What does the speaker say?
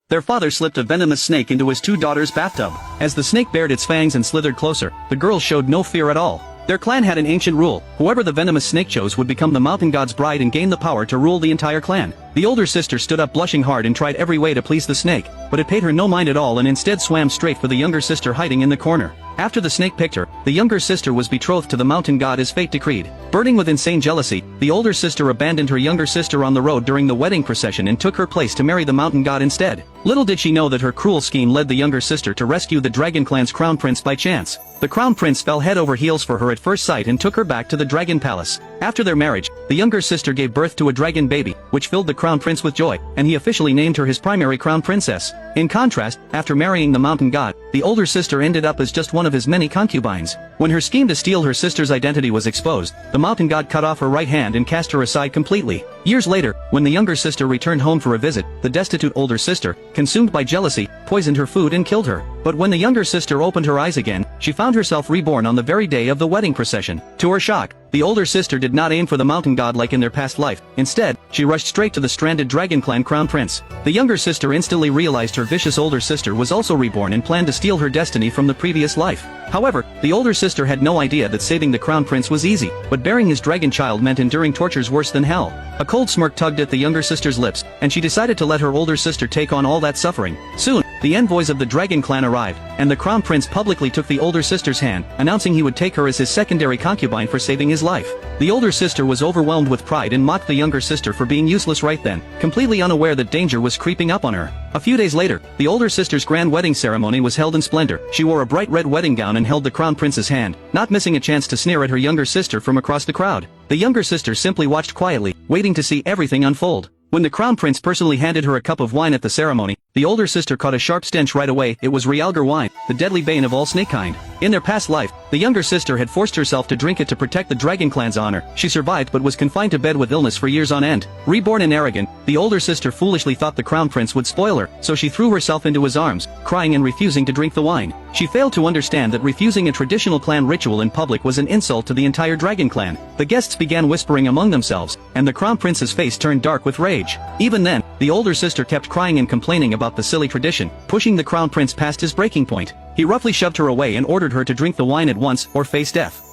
Their father slipped a venomous snake into his two daughters' bathtub. As the snake bared its fangs and slithered closer, the girls showed no fear at all. Their clan had an ancient rule: whoever the venomous snake chose would become the mountain god's bride and gain the power to rule the entire clan. The older sister stood up blushing hard and tried every way to please the snake, but it paid her no mind at all and instead swam straight for the younger sister hiding in the corner. After the snake picked her, the younger sister was betrothed to the mountain god as fate decreed. Burning with insane jealousy, the older sister abandoned her younger sister on the road during the wedding procession and took her place to marry the mountain god instead. Little did she know that her cruel scheme led the younger sister to rescue the dragon clan's crown prince by chance. The crown prince fell head over heels for her at first sight and took her back to the dragon palace. After their marriage, the younger sister gave birth to a dragon baby, which filled the crown prince with joy, and he officially named her his primary crown princess. In contrast, after marrying the mountain god, the older sister ended up as just one of his many concubines. When her scheme to steal her sister's identity was exposed, the mountain god cut off her right hand and cast her aside completely. Years later, when the younger sister returned home for a visit, the destitute older sister, consumed by jealousy, poisoned her food and killed her. But when the younger sister opened her eyes again, she found herself reborn on the very day of the wedding procession. To her shock, the older sister did not aim for the mountain god like in their past life. Instead, she rushed straight to the stranded dragon clan crown prince. The younger sister instantly realized her vicious older sister was also reborn and planned to steal her destiny from the previous life. However, the older sister had no idea that saving the crown prince was easy, but bearing his dragon child meant enduring tortures worse than hell. A cold smirk tugged at the younger sister's lips, and she decided to let her older sister take on all that suffering. Soon, the envoys of the dragon clan arrived, and the crown prince publicly took the older sister's hand, announcing he would take her as his secondary concubine for saving his life. The older sister was overwhelmed with pride and mocked the younger sister for being useless right then, completely unaware that danger was creeping up on her. A few days later, the older sister's grand wedding ceremony was held in splendor. She wore a bright red wedding gown and held the crown prince's hand, not missing a chance to sneer at her younger sister from across the crowd. The younger sister simply watched quietly, waiting to see everything unfold. When the crown prince personally handed her a cup of wine at the ceremony, the older sister caught a sharp stench right away. It was Realgar wine, the deadly bane of all snakekind. In their past life, the younger sister had forced herself to drink it to protect the dragon clan's honor. She survived but was confined to bed with illness for years on end. Reborn and arrogant, the older sister foolishly thought the crown prince would spoil her, so she threw herself into his arms, crying and refusing to drink the wine. She failed to understand that refusing a traditional clan ritual in public was an insult to the entire dragon clan. The guests began whispering among themselves, and the crown prince's face turned dark with rage. Even then, the older sister kept crying and complaining about the silly tradition, pushing the crown prince past his breaking point. He roughly shoved her away and ordered her to drink the wine at once or face death.